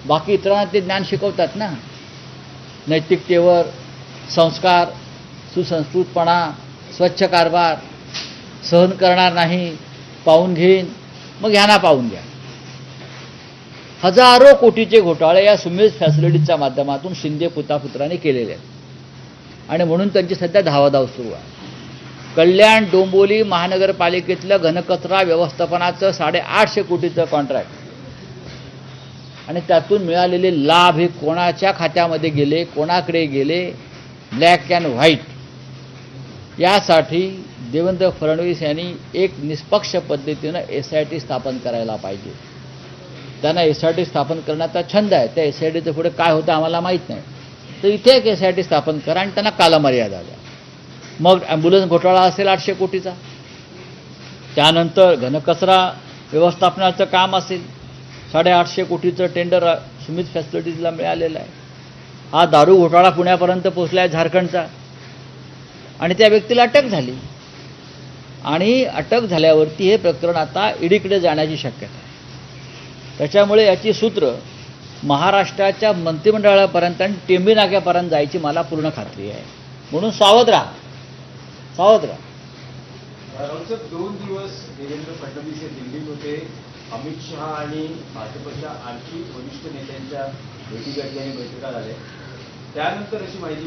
बाकी इतरांना ते ज्ञान शिकवतात ना, नैतिकतेवर, संस्कार, सुसंस्कृतपणा, स्वच्छ कारभार, सहन करणार नाही, पाहून घेईन, मग ह्यांना पाहून घ्या. हजारो कोटीचे घोटाळे या सुमेध फॅसिलिटीच्या माध्यमातून शिंदे पुत्रांनी केलेले आहेत आणि म्हणून त्यांची सध्या धावाधाव सुरू आहे. कल्याण डोंबिवली महानगरपालिकेतलं घनकचरा व्यवस्थापनाचं 850 कोटीचं कॉन्ट्रॅक्ट आणि त्यातून मिळालेले लाभ हे कोणाच्या खात्यामध्ये गेले, कोणाकडे गेले, ब्लॅक अँड व्हाईट, यासाठी देवेंद्र फडणवीस यांनी एक निष्पक्ष पद्धतीनं SIT स्थापन करायला पाहिजे. त्यांना SIT स्थापन करण्याचा छंद आहे. त्या SITचं पुढे काय होतं आम्हाला माहीत नाही. तर इथे एक SIT स्थापन करा आणि त्यांना कालमर्यादा द्या. मग ॲम्ब्युलन्स घोटाळा असेल 800 कोटीचा, त्यानंतर घनकचरा व्यवस्थापनाचं काम असेल 850 कोटीचं टेंडर सुमित फॅसिलिटीजला मिळालेलं आहे. हा दारू घोटाळा पुण्यापर्यंत पोहोचला आहे झारखंडचा आणि त्या व्यक्तीला अटक झाली आणि अटक झाल्यावरती हे प्रकरण आता ईडीकडे जाण्याची शक्यता आहे. त्याच्यामुळे याची सूत्र महाराष्ट्राच्या मंत्रिमंडळापर्यंत आणि टेंबी नाक्यापर्यंत जायची मला पूर्ण खात्री आहे. म्हणून सावध राहा, सावध राहा. राऊतसाहेब, 2 दिवस देवेंद्र फडणवीस हे दिल्लीत होते. अमित शहा आणि भाजपच्या आणखी वरिष्ठ नेत्यांच्या भेटीगाठी आणि बैठका झाल्या. त्यानंतर अशी माहिती